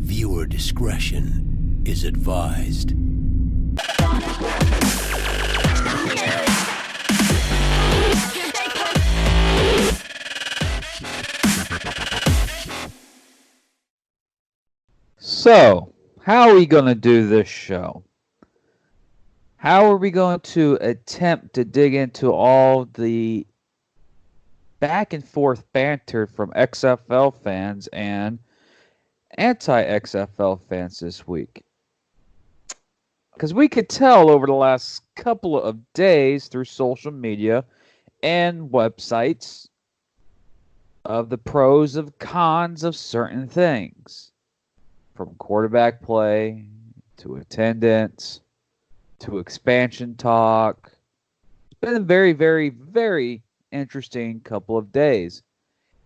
Viewer discretion is advised. So, how are we going to do this show? How are we going to attempt to dig into all the back and forth banter from XFL fans and anti-XFL fans this week? Because we could tell over the last couple of days through social media and websites of the pros and cons of certain things. From quarterback play to attendance to expansion talk. It's been a very, very, very interesting couple of days.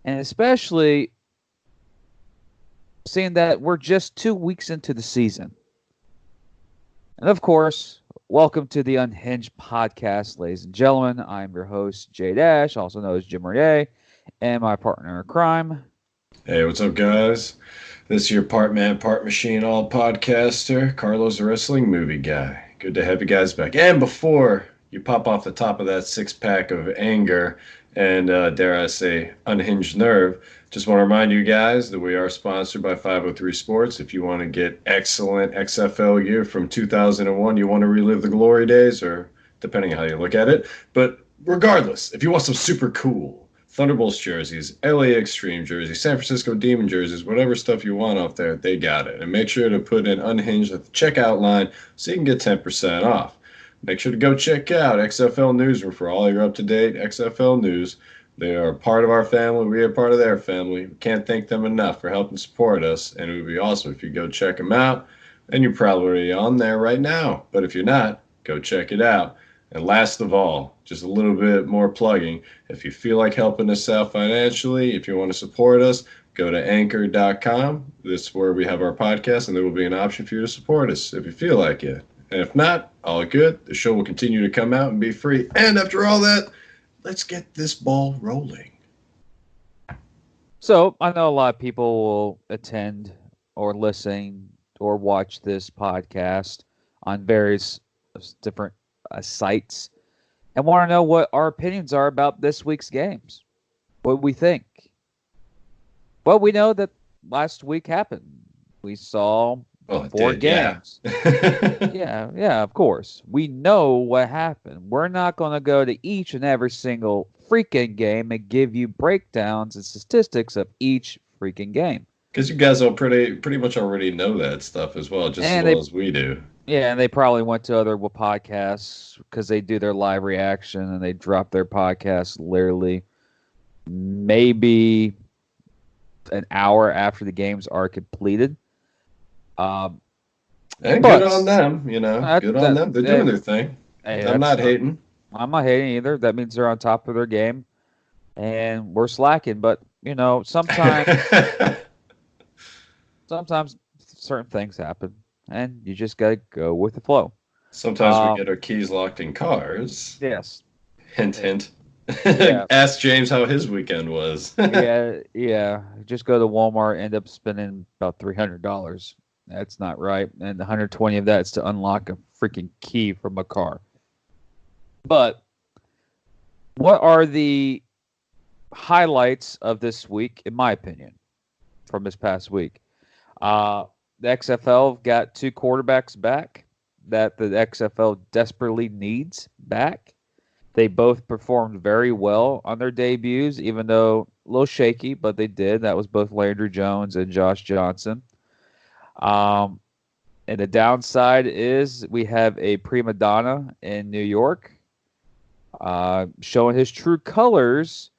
And especially seeing that we're just 2 weeks into the season. And of course, welcome to the Unhinged podcast, ladies and gentlemen. I'm your host, Jay Dash, also known as Jim Rier, and my partner in crime. Hey, what's up, guys? This is your part man, part machine, all podcaster, Carlos the Wrestling Movie Guy. Good to have you guys back. And before you pop off the top of that six-pack of anger and, dare I say, unhinged nerve, just want to remind you guys that we are sponsored by 503 Sports. If you want to get excellent XFL gear from 2001, you want to relive the glory days, or depending on how you look at it. But regardless, if you want some super cool Thunderbolts jerseys, LA Extreme jerseys, San Francisco Demon jerseys, whatever stuff you want off there, they got it. And make sure to put in Unhinged at the checkout line so you can get 10% off. Make sure to go check out XFL Newsroom for all your up-to-date XFL news. They are part of our family. We are part of their family. We can't thank them enough for helping support us. And it would be awesome if you go check them out. And you're probably on there right now. But if you're not, go check it out. And last of all, just a little bit more plugging. If you feel like helping us out financially, if you want to support us, go to anchor.com. This is where we have our podcast, and there will be an option for you to support us if you feel like it. And if not, all good. The show will continue to come out and be free. And after all that, let's get this ball rolling. So, I know a lot of people will attend or listen or watch this podcast on various different sites and want to know what our opinions are about this week's games, what we think. Well, we know that last week happened. We saw 4 games. Yeah, of course. We know what happened. We're not going to go to each and every single freaking game and give you breakdowns and statistics of each freaking game. Because you guys all pretty much already know that stuff as well, just as well as we do. Yeah, and they probably went to other podcasts because they do their live reaction and they drop their podcast literally maybe an hour after the games are completed. And good on them, you know. Good on them. They're doing their thing. Hey, I'm not hating. I'm not hating either. That means they're on top of their game. And we're slacking. But, you know, sometimes certain things happen. And you just got to go with the flow. Sometimes we get our keys locked in cars. Yes. Hint, hint. Yeah. Ask James how his weekend was. Yeah. Just go to Walmart, end up spending about $300. That's not right. And 120 of that is to unlock a freaking key from a car. But what are the highlights of this week, in my opinion, from this past week? The XFL got 2 quarterbacks back that the XFL desperately needs back. They both performed very well on their debuts, even though a little shaky, but they did. That was both Landry Jones and Josh Johnson. And the downside is we have a prima donna in New York showing his true colors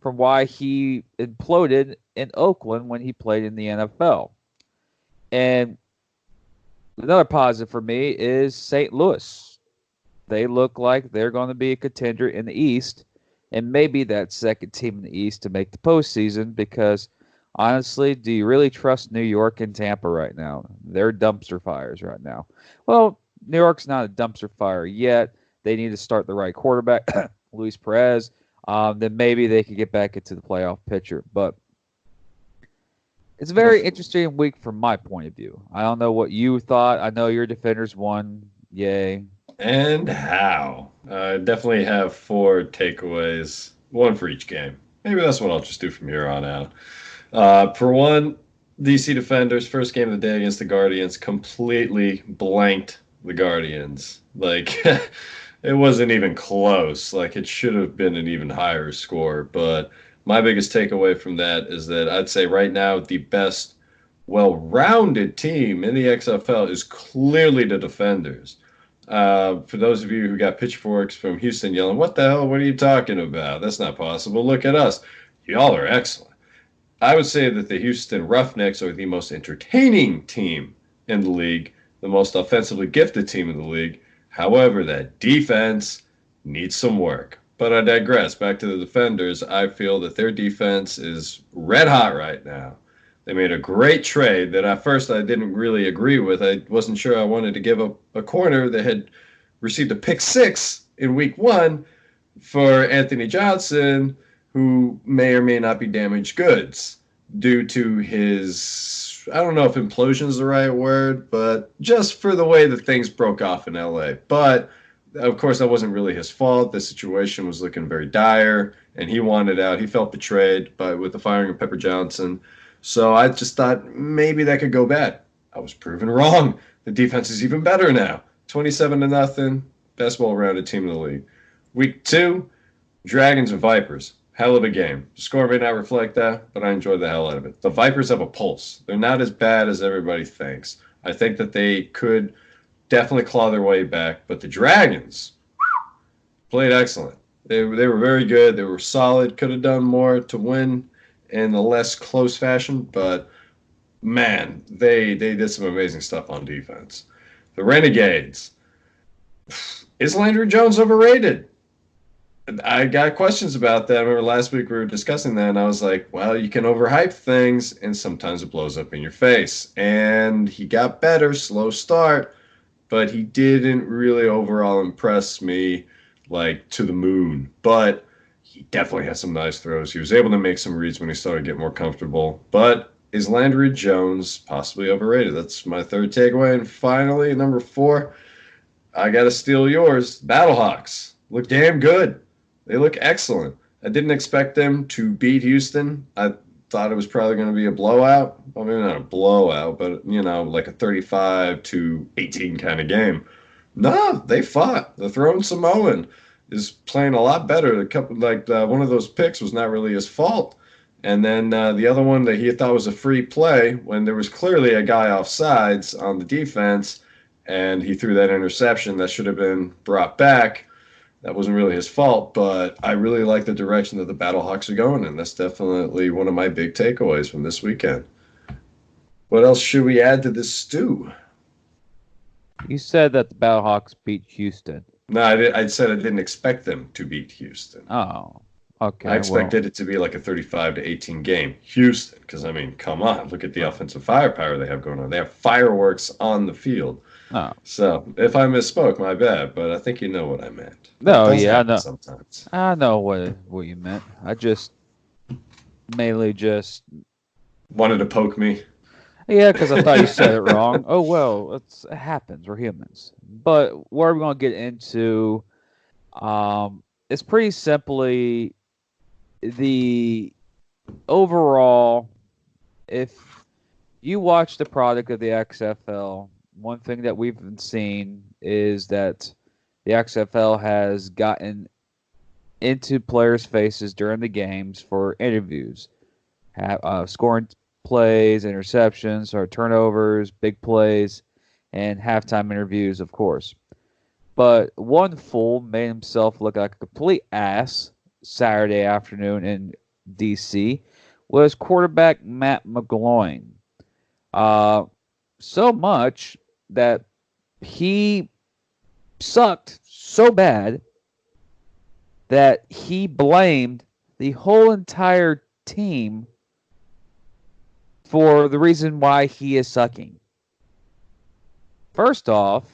from why he imploded in Oakland when he played in the NFL. And another positive for me is St. Louis. They look like they're going to be a contender in the East, and maybe that second team in the East to make the postseason because, honestly, do you really trust New York and Tampa right now? They're dumpster fires right now. Well, New York's not a dumpster fire yet. They need to start the right quarterback, Luis Perez. Then maybe they could get back into the playoff picture. But It's a very interesting week from my point of view. I don't know what you thought. I know your defenders won. Yay. And how? I definitely have 4 takeaways, one for each game. Maybe that's what I'll just do from here on out. For one, DC Defenders, first game of the day against the Guardians, completely blanked the Guardians. Like, it wasn't even close. Like, it should have been an even higher score. But my biggest takeaway from that is that I'd say right now the best well-rounded team in the XFL is clearly the Defenders. For those of you who got pitchforks from Houston yelling, "What the hell? What are you talking about? That's not possible. Look at us. Y'all are excellent." I would say that the Houston Roughnecks are the most entertaining team in the league, the most offensively gifted team in the league. However, that defense needs some work. But I digress. Back to the Defenders. I feel that their defense is red hot right now. They made a great trade that at first I didn't really agree with. I wasn't sure I wanted to give up a corner that had received a pick 6 in week 1 for Anthony Johnson, who may or may not be damaged goods due to his, I don't know if implosion is the right word, but just for the way that things broke off in LA. But of course, that wasn't really his fault. The situation was looking very dire, and he wanted out. He felt betrayed with the firing of Pepper Johnson. So I just thought maybe that could go bad. I was proven wrong. The defense is even better now. 27-0, best well-rounded team in the league. Week 2, Dragons and Vipers. Hell of a game. The score may not reflect that, but I enjoyed the hell out of it. The Vipers have a pulse. They're not as bad as everybody thinks. I think that they could definitely claw their way back, but the Dragons played excellent. They were very good. They were solid. Could have done more to win in a less close fashion, but man, they did some amazing stuff on defense. The Renegades. Is Landry Jones overrated? I got questions about that. I remember last week we were discussing that, and I was like, well, you can overhype things, and sometimes it blows up in your face. And he got better, slow start, but he didn't really overall impress me, like, to the moon. But he definitely had some nice throws. He was able to make some reads when he started to get more comfortable. But is Landry Jones possibly overrated? That's my third takeaway. And finally, number 4, I got to steal yours. Battlehawks look damn good. They look excellent. I didn't expect them to beat Houston. I thought it was probably going to be a blowout. Well, maybe not a blowout, but, like a 35-18 kind of game. No, they fought. The Throne Samoan is playing a lot better. One of those picks was not really his fault. And then the other one that he thought was a free play, when there was clearly a guy off sides on the defense, and he threw that interception that should have been brought back. That wasn't really his fault, but I really like the direction that the Battlehawks are going in. That's definitely one of my big takeaways from this weekend. What else should we add to this stew? You said that the Battlehawks beat Houston. No, I said I didn't expect them to beat Houston. Oh, okay. I expected it to be like a 35-18 game. Houston, because, come on. Look at the offensive firepower they have going on. They have fireworks on the field. Oh. So if I misspoke, my bad, but I think you know what I meant. No, yeah, I know. Sometimes. I know what you meant. I just mainly just wanted to poke me. Yeah, because I thought you said it wrong. Oh, well, it happens. We're humans. But what are we going to get into? It's pretty simply the overall, if you watch the product of the XFL, one thing that we've been seeing is that the XFL has gotten into players' faces during the games for interviews, scoring plays, interceptions, or turnovers, big plays, and halftime interviews, of course. But one fool made himself look like a complete ass Saturday afternoon in D.C. was quarterback Matt McGloin. So much that he sucked so bad that he blamed the whole entire team for the reason why he is sucking. First off,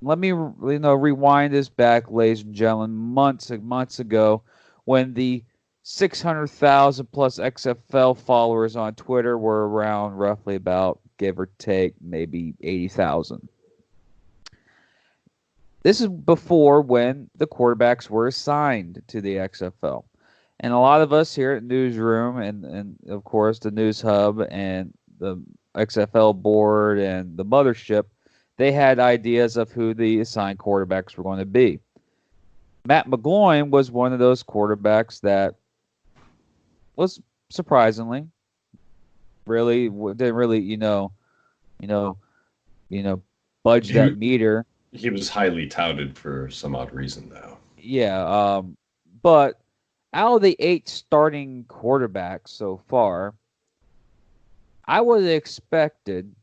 let me rewind this back, ladies and gentlemen, months ago, when the 600,000 plus XFL followers on Twitter were around roughly about, give or take, maybe 80,000. This is before when the quarterbacks were assigned to the XFL. And a lot of us here at Newsroom and of course, the News Hub and the XFL board and the mothership, they had ideas of who the assigned quarterbacks were going to be. Matt McGloin was one of those quarterbacks that was surprisingly didn't really budge that meter. He was highly touted for some odd reason, though. Yeah, but out of the 8 starting quarterbacks so far, I would have expected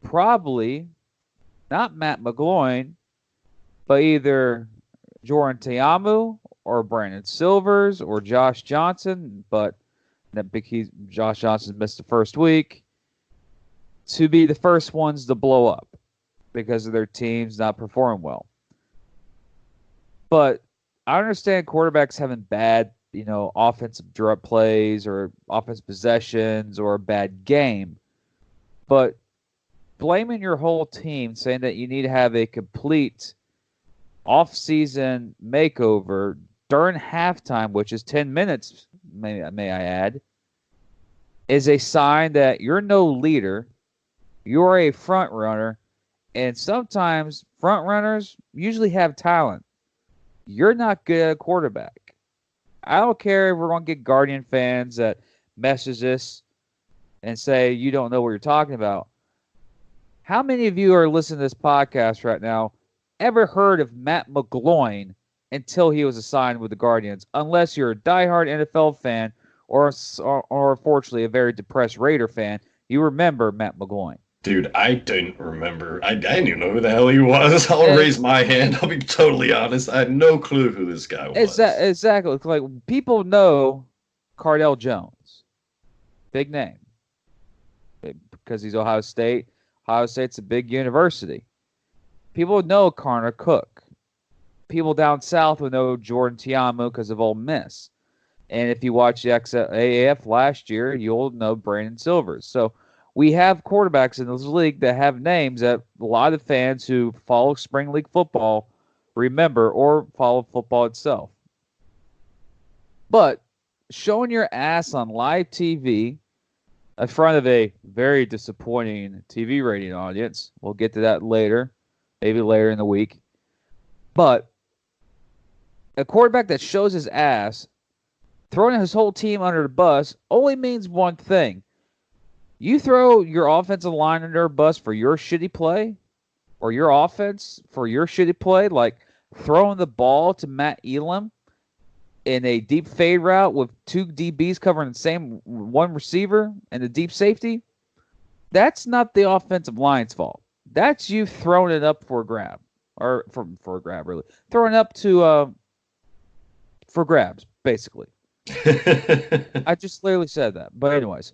probably not Matt McGloin, but either Jordan Ta'amu or Brandon Silvers or Josh Johnson, but Josh Johnson missed the first week, to be the first ones to blow up because of their teams not performing well. But I understand quarterbacks having bad, offensive drop plays or offensive possessions or a bad game. But blaming your whole team, saying that you need to have a complete off-season makeover during halftime, which is 10 minutes, may I add, is a sign that you're no leader, you're a front runner, and sometimes front runners usually have talent. You're not good at a quarterback. I don't care if we're going to get Guardian fans that message us and say you don't know what you're talking about. How many of you are listening to this podcast right now ever heard of Matt McGloin until he was assigned with the Guardians? Unless you're a diehard NFL fan or unfortunately a very depressed Raider fan, you remember Matt McGloin. Dude, I didn't remember. I didn't even know who the hell he was. I'll raise my hand. I'll be totally honest. I had no clue who this guy was. Exactly. Like, people know Cardell Jones. Big name. Because he's Ohio State. Ohio State's a big university. People know Connor Cook. People down south would know Jordan Ta'amu because of Ole Miss. And if you watch the AAF last year, you'll know Brandon Silvers. So we have quarterbacks in this league that have names that a lot of fans who follow spring league football remember or follow football itself. But showing your ass on live TV in front of a very disappointing TV rating audience, we'll get to that later, maybe later in the week. But a quarterback that shows his ass, throwing his whole team under the bus, only means one thing. You throw your offensive line under a bus for your shitty play, or your offense for your shitty play, like throwing the ball to Matt Elam in a deep fade route with 2 DBs covering the same one receiver and the deep safety, that's not the offensive line's fault. That's you throwing it up for a grab. Or for a grab, really. Throwing up to for grabs, basically. I just literally said that. But anyways,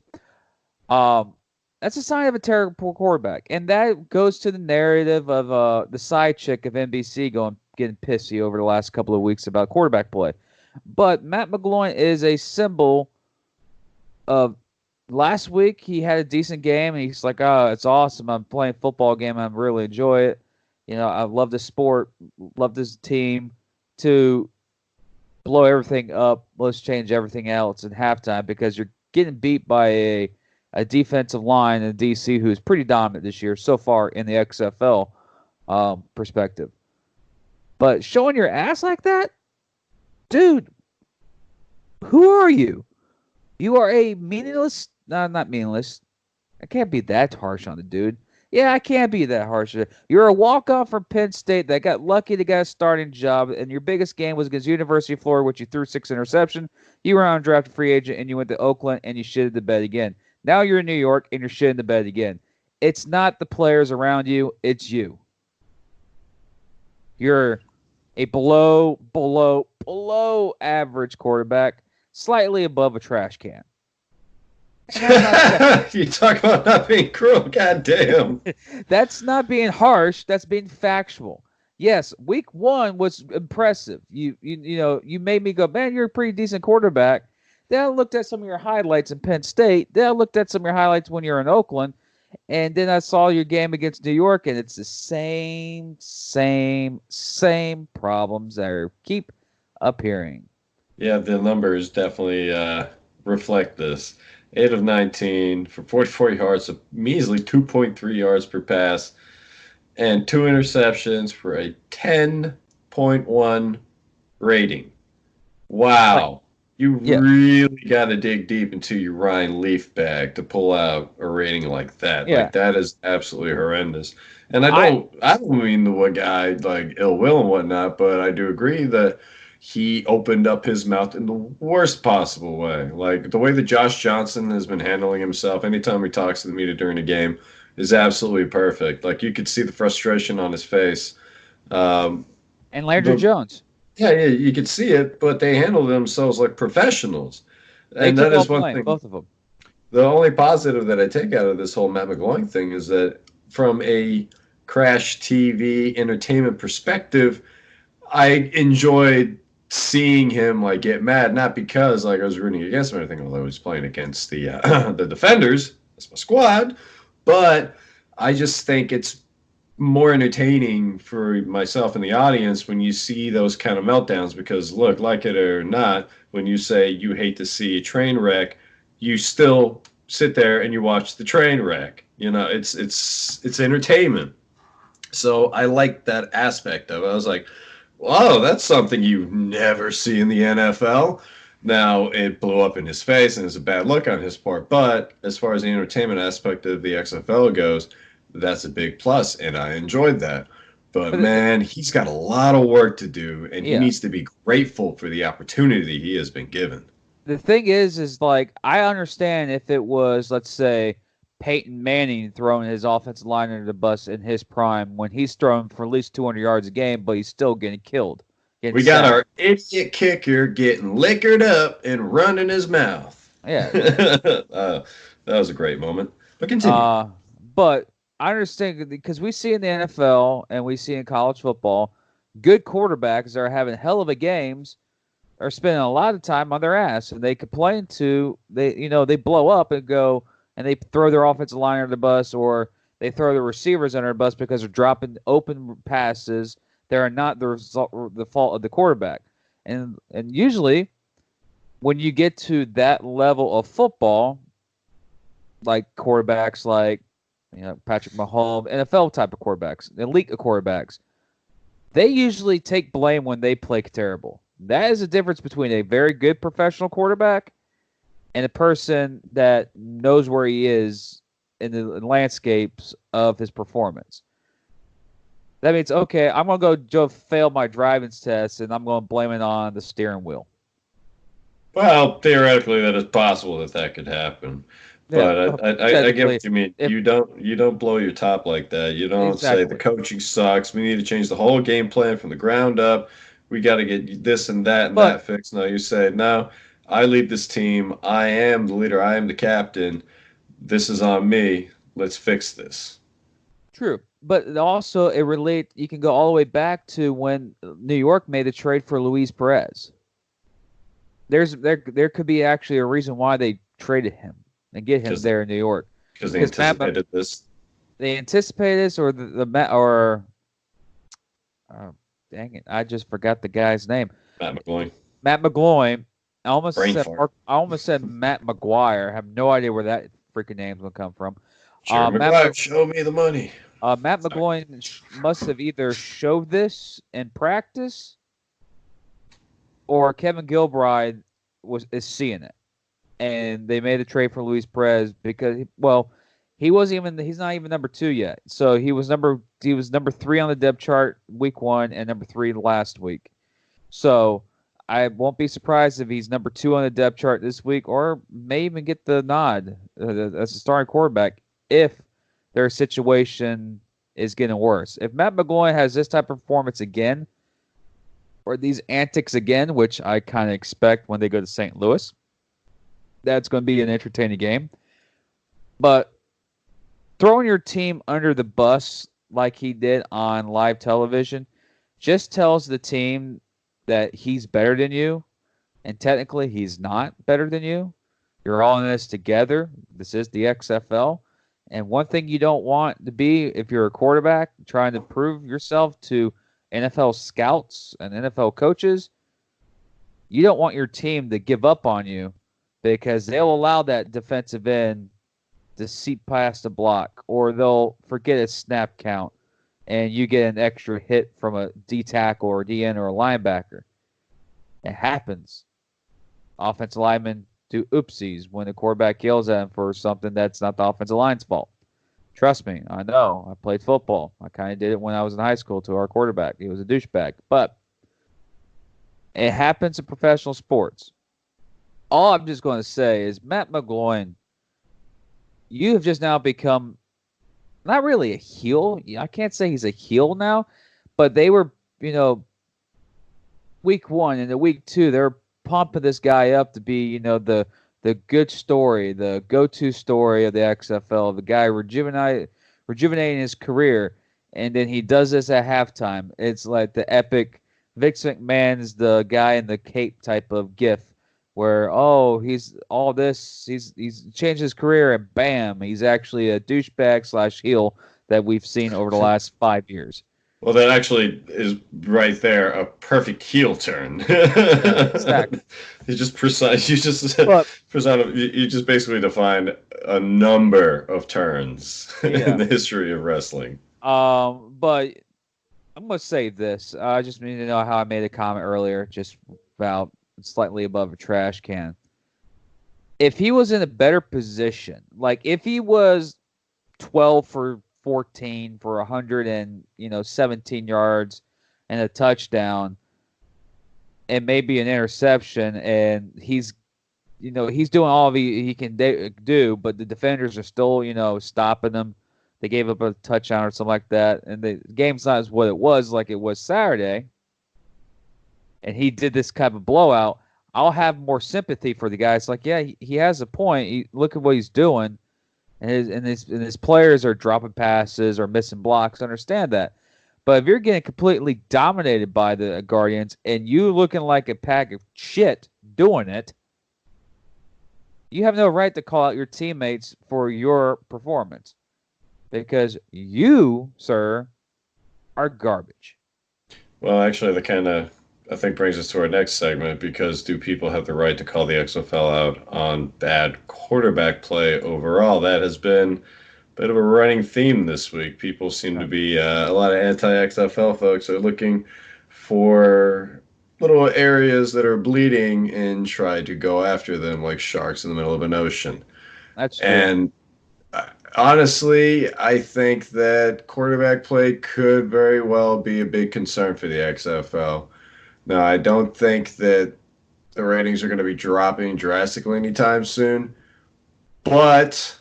that's a sign of a terrible quarterback. And that goes to the narrative of the side chick of NBC getting pissy over the last couple of weeks about quarterback play. But Matt McGloin is a symbol of last week he had a decent game and he's like, oh, it's awesome. I'm playing a football game. I really enjoy it. I love this sport, love this team, to blow everything up. Let's change everything else in halftime because you're getting beat by a defensive line in DC who's pretty dominant this year so far in the XFL perspective. But showing your ass like that, dude, who are you? You are a meaningless, no, not meaningless. I can't be that harsh on the dude. Yeah, I can't be that harsh. You're a walk-on from Penn State that got lucky to get a starting job, and your biggest game was against University of Florida, which you threw 6 interceptions. You were undrafted free agent, and you went to Oakland, and you shitted the bed again. Now you're in New York, and you're shitting the bed again. It's not the players around you. It's you. You're a below average quarterback, slightly above a trash can. You talk about not being cruel, goddamn. That's not being harsh. That's being factual. Yes, week 1 was impressive. You made me go, man, you're a pretty decent quarterback. Then I looked at some of your highlights in Penn State. Then I looked at some of your highlights when you're in Oakland. And then I saw your game against New York, and it's the same problems that keep appearing. Yeah, the numbers definitely reflect this. 8 of 19 for 44 yards, a measly 2.3 yards per pass, and 2 interceptions for a 10.1 rating. Wow. You really got to dig deep into your Ryan Leaf bag to pull out a rating like that. Yeah. Like, that is absolutely horrendous. And I don't mean the guy like ill will and whatnot, but I do agree that he opened up his mouth in the worst possible way. Like, the way that Josh Johnson has been handling himself anytime he talks to the media during a game is absolutely perfect. Like, you could see the frustration on his face. And Landry Jones. Yeah, you could see it, but they handled themselves like professionals. And that is one thing. Both of them. The only positive that I take out of this whole Matt McGloin thing is that from a Crash TV entertainment perspective, I enjoyed seeing him like get mad, not because like I was rooting against him or anything, although he was playing against the the defenders. That's my squad. But I just think it's more entertaining for myself and the audience when you see those kind of meltdowns, because look, like it or not, when you say you hate to see a train wreck, you still sit there and you watch the train wreck. You know, it's entertainment. So I like that aspect of it. I was like, wow, that's something you never see in the NFL. Now, it blew up in his face and it's a bad look on his part, but as far as the entertainment aspect of the XFL goes, that's a big plus, and I enjoyed that. But man, he's got a lot of work to do, and he needs to be grateful for the opportunity he has been given. The thing is like, I understand if it was, let's say, Peyton Manning throwing his offensive line under the bus in his prime when he's throwing for at least 200 yards a game, but he's still getting killed. We got our idiot kicker getting liquored up and running his mouth. Yeah. That was a great moment. But continue. But I understand, because we see in the NFL and we see in college football, good quarterbacks that are having hell of a games are spending a lot of time on their ass, and they complain they blow up and go and they throw their offensive line under the bus, or they throw the receivers under the bus because they're dropping open passes that are not the fault of the quarterback. And usually when you get to that level of football, like quarterbacks like Patrick Mahomes, NFL type of quarterbacks, elite quarterbacks, they usually take blame when they play terrible. That is the difference between a very good professional quarterback and a person that knows where he is in the landscapes of his performance. That means, okay, I'm going to go fail my driving test, and I'm going to blame it on the steering wheel. Well, theoretically, that is possible that could happen. But I get what you mean. You don't blow your top like that. You don't say the coaching sucks. We need to change the whole game plan from the ground up. We got to get this and that and that fixed. No, you say, no, I lead this team. I am the leader. I am the captain. This is on me. Let's fix this. True. But also you can go all the way back to when New York made a trade for Luis Perez. There could be actually a reason why they traded him and get him there in New York. Because they anticipated this. They anticipated this, or dang it, I just forgot the guy's name. Matt McGloin. Matt McGloin. I almost said Matt McGuire. I have no idea where that freaking name's going to come from. McGuire, show me the money. Matt McGloin must have either showed this in practice, or Kevin Gilbride is seeing it, and they made a trade for Luis Perez because he's not even number 2 yet. So he was number 3 on the depth chart week 1 and number 3 last week. So I won't be surprised if he's number 2 on the depth chart this week, or may even get the nod as a starting quarterback if their situation is getting worse. If Matt McGloin has this type of performance again, or these antics again, which I kind of expect when they go to St. Louis, that's going to be an entertaining game. But throwing your team under the bus like he did on live television, just tells the team that he's better than you, and technically he's not better than you. You're all in this together. This is the XFL. And one thing you don't want to be, if you're a quarterback trying to prove yourself to NFL scouts and NFL coaches, you don't want your team to give up on you because they'll allow that defensive end to seep past the block, or they'll forget a snap count and you get an extra hit from a D tackle or D end or a linebacker. It happens. Offensive linemen do oopsies when the quarterback yells at him for something that's not the offensive line's fault. Trust me, I know. I played football. I kind of did it when I was in high school to our quarterback. He was a douchebag. But it happens in professional sports. All I'm just going to say is, Matt McGloin, you have just now become not really a heel. I can't say he's a heel now, but they were, week 1 and the week 2, they're pumping this guy up to be, the good story, the go-to story of the XFL, the guy rejuvenating his career, and then he does this at halftime. It's like the epic Vince McMahon's the guy in the cape type of gif where, he's all this, he's changed his career, and bam, he's actually a douchebag / heel that we've seen over the last 5 years. Well, that actually is right there a perfect heel turn. Exactly. You just basically defined a number of turns in the history of wrestling. But I'm gonna say this. I just need to know how I made a comment earlier, just about slightly above a trash can. If he was in a better position, like if he was 12 for 14 for 117 yards and a touchdown and maybe an interception, and he's doing all he can do, but the defenders are still stopping him. They gave up a touchdown or something like that, and the game's not as what it was like it was Saturday, and he did this kind of blowout. I'll have more sympathy for the guy. It's like, yeah, he has a point. Look at what he's doing. And his players are dropping passes or missing blocks. Understand that. But if you're getting completely dominated by the Guardians and you looking like a pack of shit doing it, you have no right to call out your teammates for your performance because you, sir, are garbage. Well, actually, that kind of, I think, brings us to our next segment, because do people have the right to call the XFL out on bad quarterback play overall? That has been a bit of a running theme this week. People seem to be, a lot of anti-XFL folks are looking for little areas that are bleeding and try to go after them like sharks in the middle of an ocean. That's true. And honestly, I think that quarterback play could very well be a big concern for the XFL. Now, I don't think that the ratings are going to be dropping drastically anytime soon, but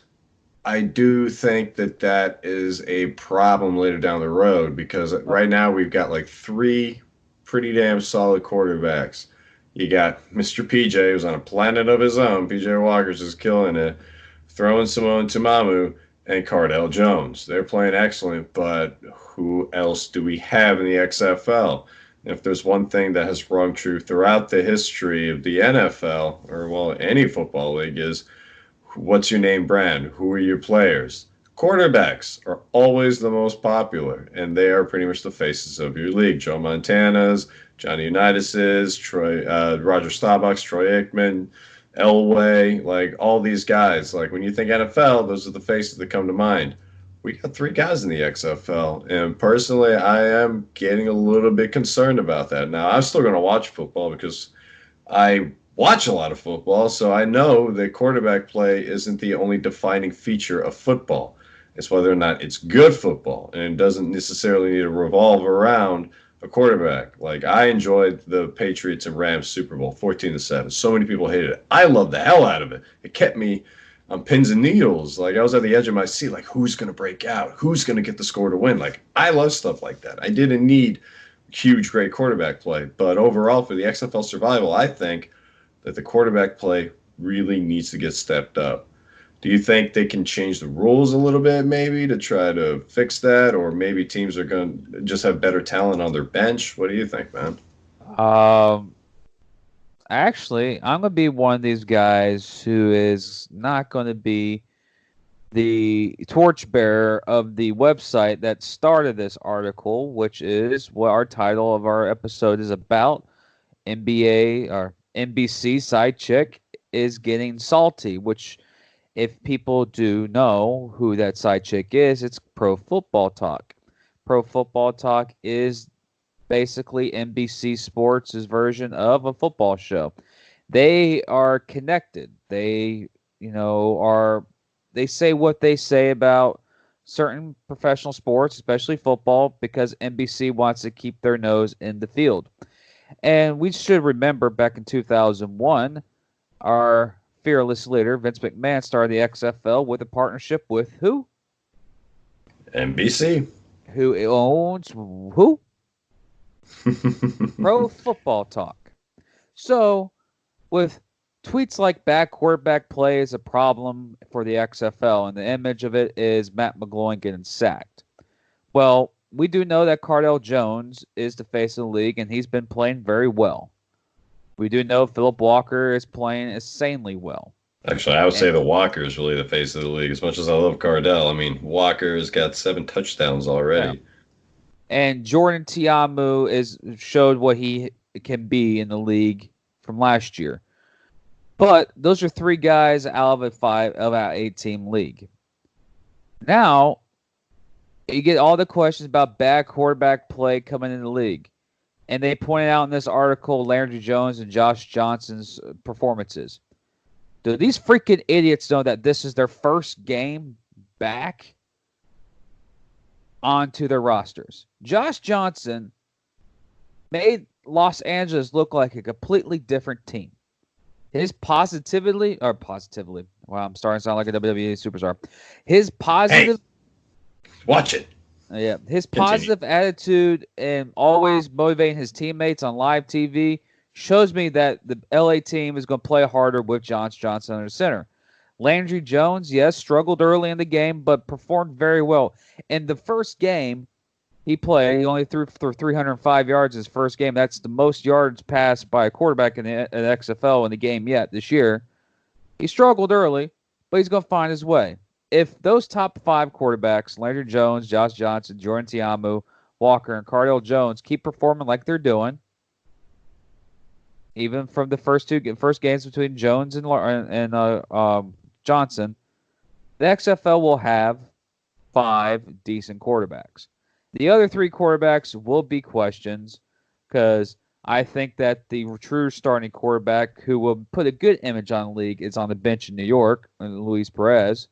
I do think that is a problem later down the road, because right now we've got like 3 pretty damn solid quarterbacks. You got Mr. PJ, who's on a planet of his own. PJ Walker's just killing it, throwing Simone Tumamu, and Cardell Jones. They're playing excellent, but who else do we have in the XFL? If there's one thing that has rung true throughout the history of the NFL, or, well, any football league, is what's your name brand? Who are your players? Quarterbacks are always the most popular, and they are pretty much the faces of your league. Joe Montana's, Johnny Unitas's, Roger Staubach's, Troy Aikman, Elway, like all these guys. Like when you think NFL, those are the faces that come to mind. We got 3 guys in the XFL, and personally, I am getting a little bit concerned about that. Now, I'm still going to watch football because I watch a lot of football, so I know that quarterback play isn't the only defining feature of football. It's whether or not it's good football, and it doesn't necessarily need to revolve around a quarterback. Like, I enjoyed the Patriots and Rams Super Bowl, 14-7. So many people hated it. I loved the hell out of it. It kept me on pins and needles. Like, I was at the edge of my seat, like, who's going to break out? Who's going to get the score to win? Like, I love stuff like that. I didn't need huge, great quarterback play. But overall, for the XFL survival, I think that the quarterback play really needs to get stepped up. Do you think they can change the rules a little bit maybe to try to fix that? Or maybe teams are going to just have better talent on their bench? What do you think, man? Actually, I'm going to be one of these guys who is not going to be the torchbearer of the website that started this article, which is what our title of our episode is about. NBA or NBC side chick is getting salty, which if people do know who that side chick is, it's Pro Football Talk. Pro Football Talk is basically NBC Sports' version of a football show. They are connected. They, they say what they say about certain professional sports, especially football, because NBC wants to keep their nose in the field. And we should remember back in 2001, our fearless leader, Vince McMahon, started the XFL with a partnership with who? NBC. Who owns who? Pro Football Talk. So, with tweets like bad quarterback play is a problem for the XFL, and the image of it is Matt McGloin getting sacked. Well, we do know that Cardell Jones is the face of the league, and he's been playing very well. We do know Philip Walker is playing insanely well. Actually, I would say that Walker is really the face of the league. As much as I love Cardell, I mean, Walker's got 7 touchdowns already. Yeah. And Jordan Tiamu showed what he can be in the league from last year. But those are 3 guys out of a 8-team league. Now, you get all the questions about bad quarterback play coming in the league. And they pointed out in this article Landry Jones and Josh Johnson's performances. Do these freaking idiots know that this is their first game back onto their rosters? Josh Johnson made Los Angeles look like a completely different team. His positively, wow, I'm starting to sound like a WWE superstar. His positive... Hey, watch it. Yeah, his positive attitude and always motivating his teammates on live TV shows me that the LA team is going to play harder with Josh Johnson under center. Landry Jones, yes, struggled early in the game, but performed very well. In the first game he played, he only threw for 305 yards his first game. That's the most yards passed by a quarterback in the XFL in the game yet this year. He struggled early, but he's going to find his way. If those top 5 quarterbacks, Landry Jones, Josh Johnson, Jordan Tiamu, Walker, and Cardell Jones, keep performing like they're doing, even from the first games between Jones and Johnson, the XFL will have 5 decent quarterbacks. The other 3 quarterbacks will be questions because I think that the true starting quarterback who will put a good image on the league is on the bench in New York, Luis Perez.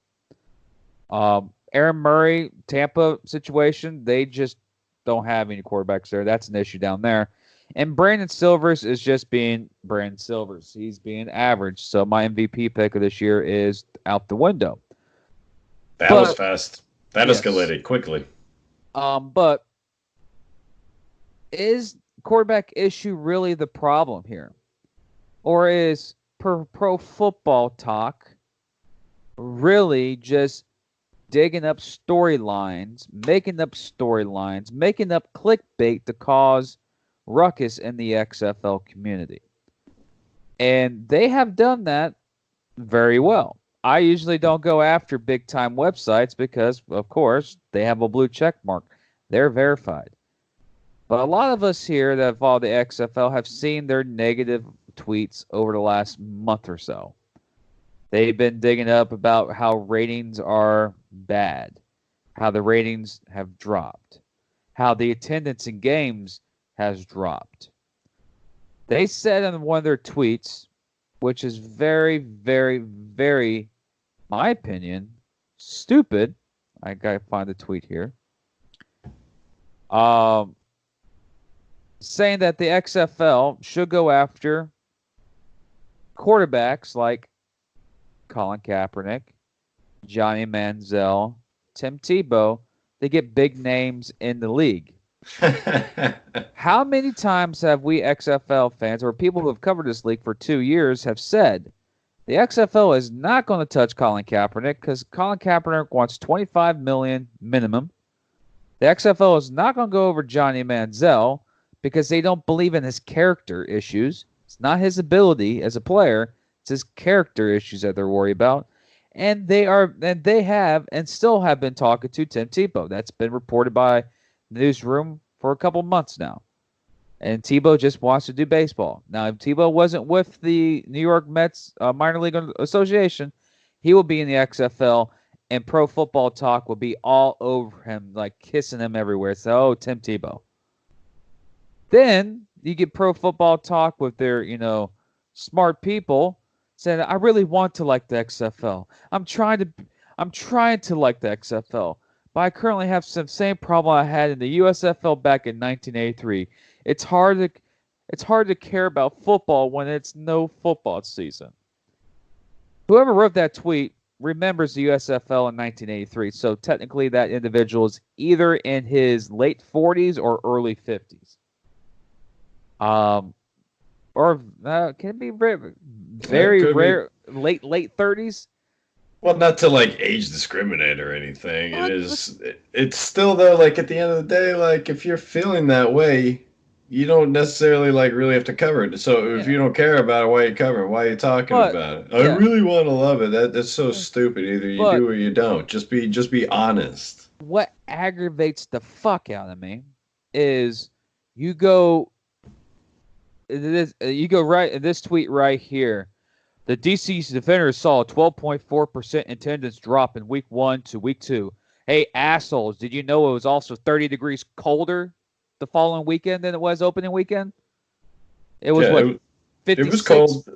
Aaron Murray, Tampa situation, they just don't have any quarterbacks there. That's an issue down there. And Brandon Silvers is just being Brandon Silvers. He's being average. So my MVP pick of this year is out the window. That was fast. That escalated quickly. But is quarterback issue really the problem here? Or is Pro Football Talk really just digging up storylines, making up clickbait to cause ruckus in the XFL community? And they have done that very well. I usually don't go after big-time websites because, of course, they have a blue check mark. They're verified. But a lot of us here that follow the XFL have seen their negative tweets over the last month or so. They've been digging up about how ratings are bad, how the ratings have dropped, how the attendance in games has dropped. They said in one of their tweets, which is very, very, very, my opinion, stupid. I gotta find the tweet here. Saying that the XFL should go after quarterbacks like Colin Kaepernick, Johnny Manziel, Tim Tebow. They get big names in the league. How many times have we XFL fans or people who have covered this league for 2 years have said The XFL is not going to touch Colin Kaepernick because Colin Kaepernick wants $25 million minimum. The XFL is not going to go over Johnny Manziel because they don't believe in his character issues. It's not his ability as a player; it's his character issues that they're worried about. And they have and still have been talking to Tim Tebow. That's been reported by Newsroom for a couple months now. And Tebow just wants to do baseball. Now, if Tebow wasn't with the New York Mets Minor League Association, he will be in the XFL, and Pro Football Talk will be all over him, like kissing him everywhere. So, oh, Tim Tebow. Then you get Pro Football Talk with their, smart people saying, "I really want to like the XFL. I'm trying to like the XFL, but I currently have some same problem I had in the USFL back in 1983. It's hard to care about football when it's no football season." Whoever wrote that tweet remembers the USFL in 1983, so technically that individual is either in his late 40s or early 50s. Or can it be very rare, late 30s? Well, not to like age discriminate or anything. It's still though, like at the end of the day, like if you're feeling that way, you don't necessarily like really have to cover it. So if you don't care about it, why are you covering it? Why are you talking about it? I really want to love it. That's so stupid. Either you do or you don't. Just be honest. What aggravates the fuck out of me is you go right in this tweet right here. The DC's Defenders saw a 12.4% attendance drop in week 1 to week 2. Hey, assholes, did you know it was also 30 degrees colder the following weekend than it was opening weekend? It was 56? It was cold.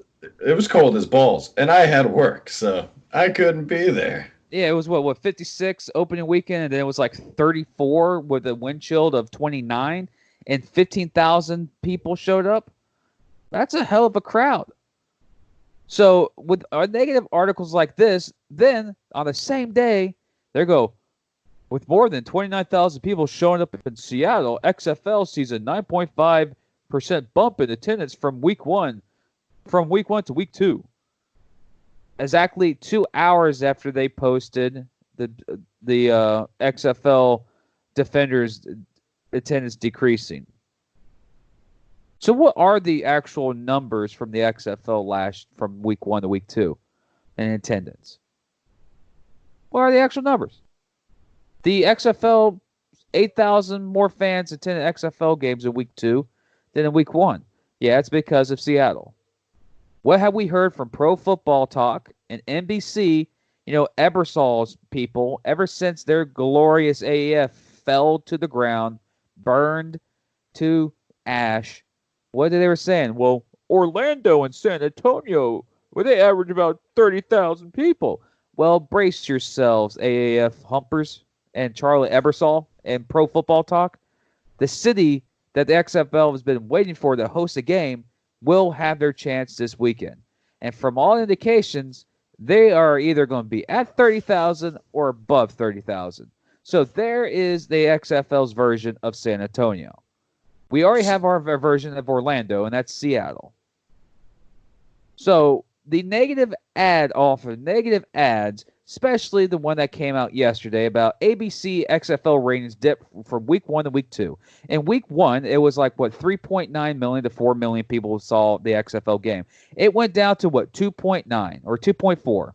It was cold as balls, and I had work, so I couldn't be there. Yeah, it was 56 opening weekend, and then it was like 34 with a wind chill of 29, and 15,000 people showed up. That's a hell of a crowd. So with negative articles like this, then on the same day, there go, with more than 29,000 people showing up in Seattle, XFL sees a 9.5% bump in attendance from week 1 to week 2. Exactly 2 hours after they posted the XFL Defenders attendance decreasing. So what are the actual numbers from the XFL from week 1 to week 2 in attendance? What are the actual numbers? The XFL, 8,000 more fans attended XFL games in week 2 than in week 1. Yeah, it's because of Seattle. What have we heard from Pro Football Talk and NBC, Ebersol's people, ever since their glorious AAF fell to the ground, burned to ash? What they were saying? Well, Orlando and San Antonio, they average about 30,000 people. Well, brace yourselves, AAF humpers and Charlie Ebersol and Pro Football Talk. The city that the XFL has been waiting for to host a game will have their chance this weekend. And from all indications, they are either going to be at 30,000 or above 30,000. So there is the XFL's version of San Antonio. We already have our version of Orlando, and that's Seattle. So the negative ads, especially the one that came out yesterday about ABC XFL ratings dip from week 1 to week 2. In week 1, it was like 3.9 million to 4 million people saw the XFL game. It went down to 2.9 or 2.4.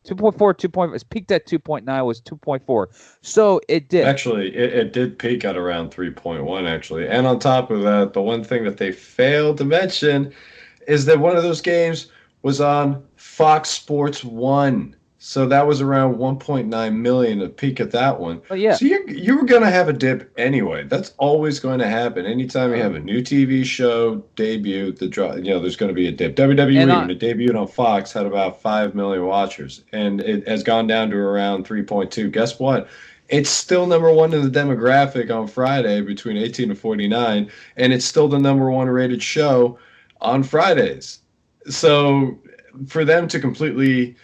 2.4, it peaked at 2.9, was 2.4. So it did. Actually, it did peak at around 3.1, actually. And on top of that, the one thing that they failed to mention is that one of those games was on Fox Sports 1. So that was around 1.9 million to peak at that one. Oh, yeah. So you were going to have a dip anyway. That's always going to happen. Anytime you have a new TV show debut, there's going to be a dip. WWE, when it debuted on Fox, had about 5 million watchers, and it has gone down to around 3.2. Guess what? It's still number 1 in the demographic on Friday between 18 and 49, and it's still the number 1 rated show on Fridays. So for them to completely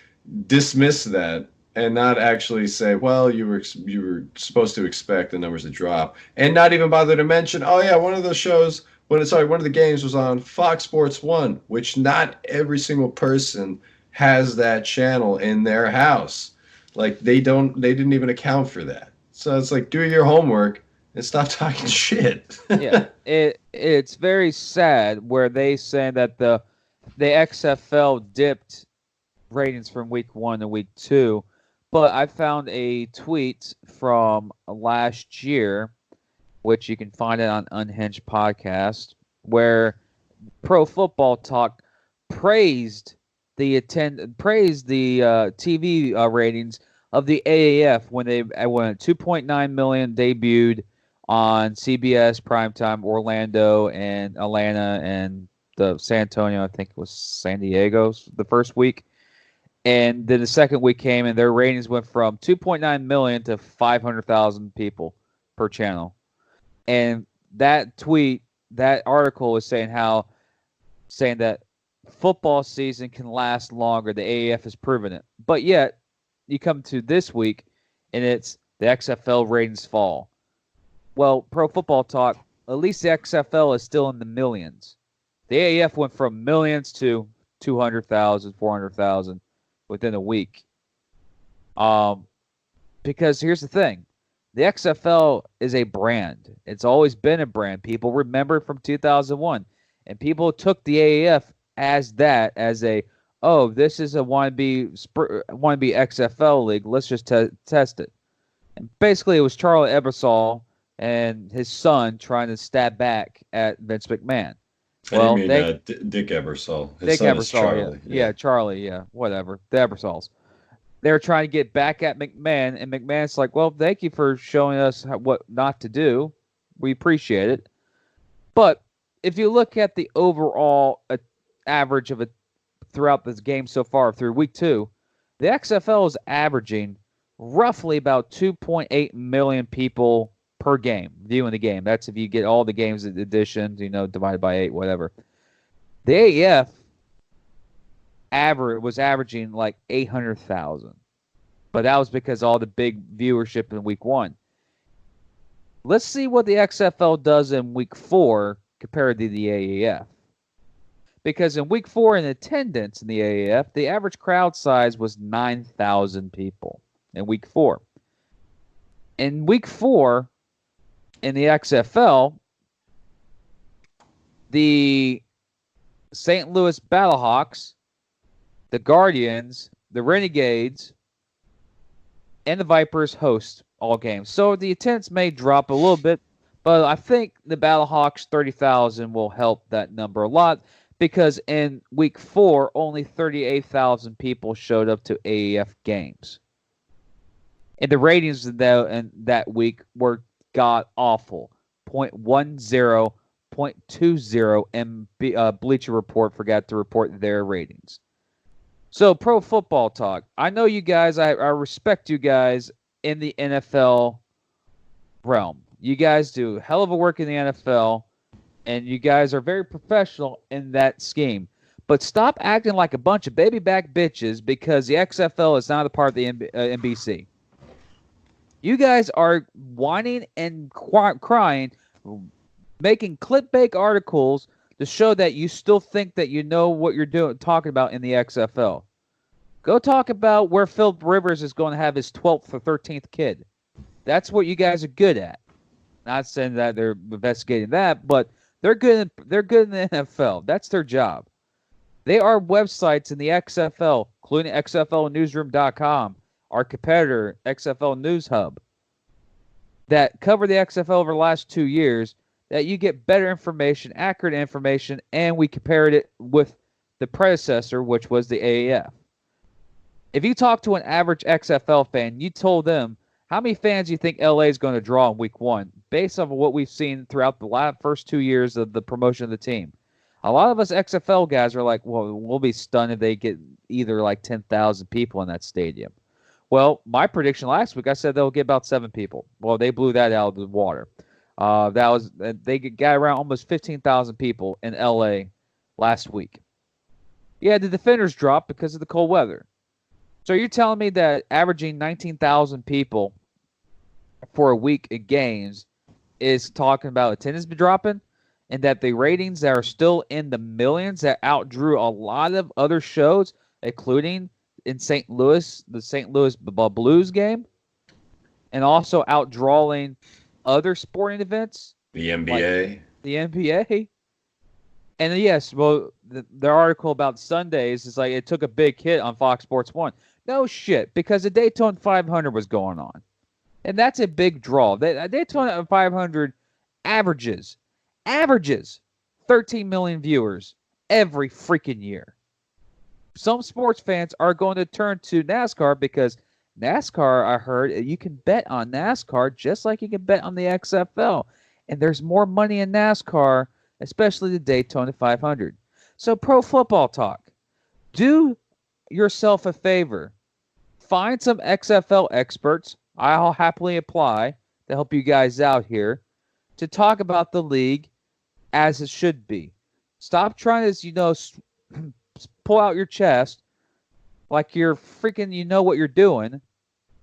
dismiss that and not actually say, well, you were supposed to expect the numbers to drop, and not even bother to mention, oh yeah, one of the games was on Fox Sports 1, which not every single person has that channel in their house. Like they didn't even account for that. So it's like, do your homework and stop talking shit. Yeah, it's very sad where they say that the XFL dipped ratings from week 1 to week 2, but I found a tweet from last year, which you can find it on Unhinged Podcast, where Pro Football Talk praised the TV ratings of the AAF when 2.9 million debuted on CBS primetime Orlando and Atlanta and the San Antonio, I think it was San Diego the first week. And then the second week came and their ratings went from 2.9 million to 500,000 people per channel. And that article was saying that football season can last longer. The AAF has proven it. But yet, you come to this week, and it's the XFL ratings fall. Well, Pro Football Talk, at least the XFL is still in the millions. The AAF went from millions to 200,000, 400,000 within a week. Because here's the thing. The XFL is a brand. It's always been a brand. People remember it from 2001. And people took the AAF as a, oh, this is a wannabe XFL league. Let's just test it. And basically, it was Charlie Ebersol and his son trying to stab back at Vince McMahon. Well, Dick Ebersol. Dick Ebersol, Charlie. Yeah, Charlie, whatever. The Ebersols. They were trying to get back at McMahon, and McMahon's like, well, thank you for showing us what not to do. We appreciate it. But if you look at the overall average of it throughout this game so far through week 2, the XFL is averaging roughly about 2.8 million people per game viewing the game. That's if you get all the games additions, divided by 8, whatever. The AAF was averaging like 800,000, but that was because all the big viewership in week 1. Let's see what the XFL does in week 4 compared to the AAF. Because in week 4 in attendance in the AAF, the average crowd size was 9,000 people in week 4. In week 4 in the XFL, the St. Louis Battlehawks, the Guardians, the Renegades, and the Vipers host all games. So the attendance may drop a little bit, but I think the Battlehawks 30,000 will help that number a lot because in week 4, only 38,000 people showed up to AAF games. And the ratings in that week were god-awful. 0.10, 0.20, and Bleacher Report forgot to report their ratings. So, Pro Football Talk. I know you guys, I respect you guys in the NFL realm. You guys do a hell of a work in the NFL, and you guys are very professional in that scheme. But stop acting like a bunch of baby back bitches because the XFL is not a part of the NBC. You guys are whining and crying, making clickbait articles to show that you still think that you know what you're talking about in the XFL. Go talk about where Philip Rivers is going to have his 12th or 13th kid. That's what you guys are good at. Not saying that they're investigating that, but they're good in the NFL. That's their job. They are websites in the XFL, including XFLnewsroom.com, our competitor, XFL News Hub, that cover the XFL over the last 2 years, that you get better information, accurate information, and we compared it with the predecessor, which was the AAF. If you talk to an average XFL fan, you told them, how many fans do you think LA is going to draw in week 1, based off of what we've seen throughout the first 2 years of the promotion of the team? A lot of us XFL guys are like, well, we'll be stunned if they get either like 10,000 people in that stadium. Well, my prediction last week, I said they'll get about 7 people. Well, they blew that out of the water. They got around almost 15,000 people in LA last week. Yeah, the Defenders dropped because of the cold weather. So you're telling me that averaging 19,000 people for a week of games is talking about attendance dropping? And that the ratings that are still in the millions that outdrew a lot of other shows including in St. Louis, the St. Louis Blues game, and also outdrawing other sporting events. The NBA. Like the NBA. And yes, well, the article about Sundays is like it took a big hit on Fox Sports 1. No shit, because the Daytona 500 was going on. And that's a big draw. Daytona 500 averages 13 million viewers every freaking year. Some sports fans are going to turn to NASCAR because NASCAR, I heard, you can bet on NASCAR just like you can bet on the XFL. And there's more money in NASCAR, especially the Daytona 500. So Pro Football Talk, do yourself a favor. Find some XFL experts. I'll happily apply to help you guys out here to talk about the league as it should be. Stop trying to, pull out your chest like you're freaking, what you're doing,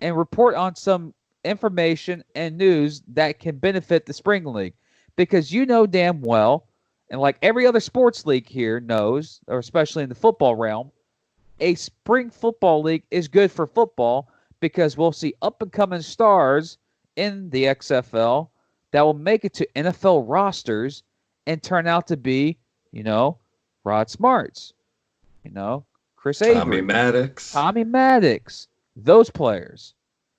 and report on some information and news that can benefit the spring league. Because damn well, and like every other sports league here knows, or especially in the football realm, a spring football league is good for football because we'll see up-and-coming stars in the XFL that will make it to NFL rosters and turn out to be, Rod Smarts, Chris Avery, Tommy Maddox, those players.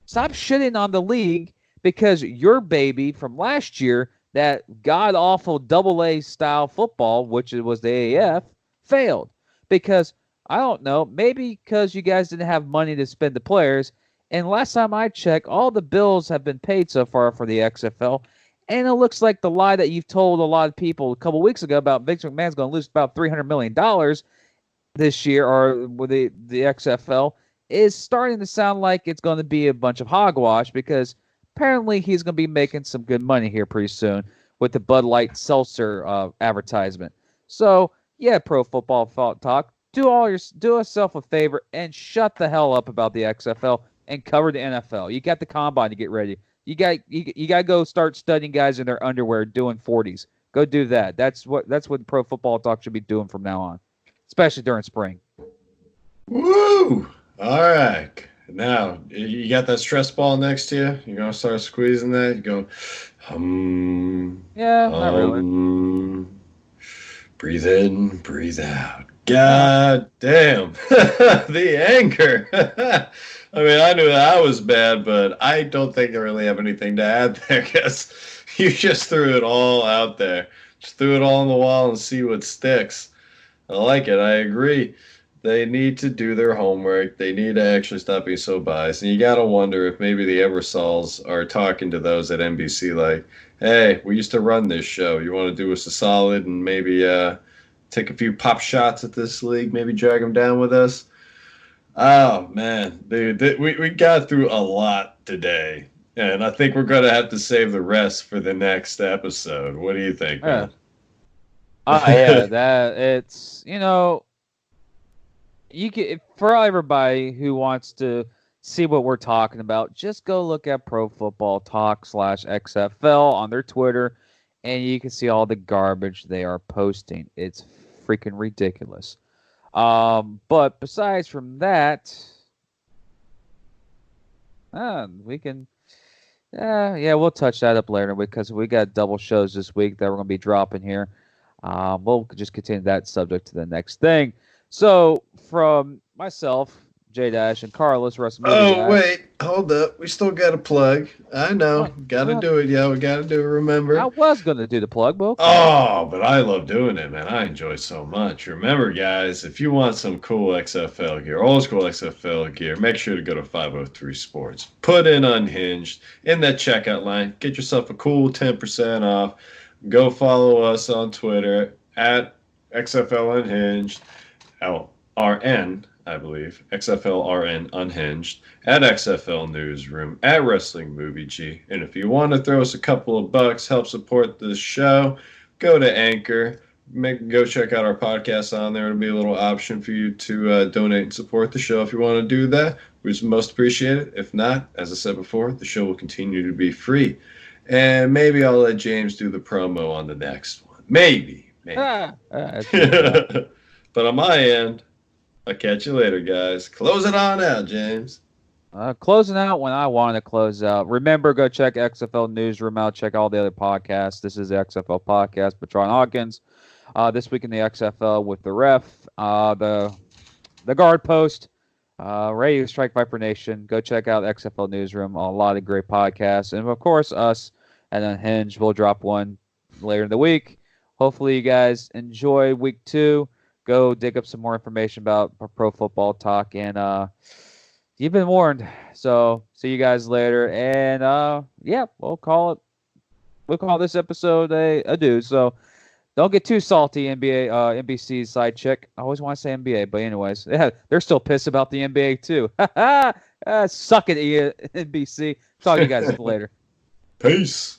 Stop shitting on the league because your baby from last year, that god-awful AA style football, which it was the AAF, failed. Because, I don't know, maybe because you guys didn't have money to spend the players, and last time I checked, all the bills have been paid so far for the XFL, and it looks like the lie that you've told a lot of people a couple weeks ago about Vince McMahon's going to lose about $300 million this year, or with the XFL, is starting to sound like it's going to be a bunch of hogwash because apparently he's going to be making some good money here pretty soon with the Bud Light Seltzer advertisement. So, yeah, Pro Football Talk, do yourself a favor and shut the hell up about the XFL and cover the NFL. You got the combine to get ready. You got to go start studying guys in their underwear doing 40s. Go do that. That's what Pro Football Talk should be doing from now on, especially during spring. Woo! All right. Now, you got that stress ball next to you? You're going to start squeezing that? You're going, Yeah, not really. Breathe in, breathe out. God damn. The anger. I mean, I knew that I was bad, but I don't think I really have anything to add there because you just threw it all out there. Just threw it all on the wall and see what sticks. I like it. I agree. They need to do their homework. They need to actually stop being so biased. And you got to wonder if maybe the Eversols are talking to those at NBC like, hey, we used to run this show. You want to do us a solid and maybe take a few pop shots at this league, maybe drag them down with us? Oh, man. Dude, we got through a lot today. And I think we're going to have to save the rest for the next episode. What do you think, man? Yeah, that it's, you can, for everybody who wants to see what we're talking about, just go look at Pro Football Talk /XFL on their Twitter, and you can see all the garbage they are posting. It's freaking ridiculous. But besides from that, we can, we'll touch that up later because we got double shows this week that we're going to be dropping here. We'll just continue that subject to the next thing. So, from myself, J-Dash, and Carlos, wait, hold up. We still got a plug. I know. Got to do it. Yeah, we got to do it. Remember? I was going to do the plug, but okay. Oh, but I love doing it, man. I enjoy it so much. Remember, guys, if you want some cool XFL gear, old school XFL gear, make sure to go to 503 Sports. Put in Unhinged in that checkout line. Get yourself a cool 10% off. Go follow us on Twitter at XFL Unhinged. RN, I believe, XFL RN Unhinged, at XFL Newsroom, at Wrestling Movie G. And if you want to throw us a couple of bucks, help support this show, go to Anchor, go check out our podcast on there. It'll be a little option for you to donate and support the show if you want to do that. We'd most appreciate it. If not, as I said before, the show will continue to be free. And maybe I'll let James do the promo on the next one. Maybe. But But on my end, I'll catch you later, guys. Close it on out, James. Closing out when I want to close out. Remember, go check XFL Newsroom out. Check all the other podcasts. This is the XFL podcast. Patron Hawkins. This week in the XFL with the ref, the guard post, Radio Strike Viper Nation. Go check out XFL Newsroom. A lot of great podcasts, and of course us and Unhinged. We'll drop one later in the week. Hopefully, you guys enjoy week 2. Go dig up some more information about pro football talk, and you've been warned. So see you guys later, and yeah, we'll call this episode a due. So don't get too salty, NBC's side chick. I always want to say NBA, but anyways, yeah, they're still pissed about the NBA too. Suck it, NBC. Talk to you guys later. Peace.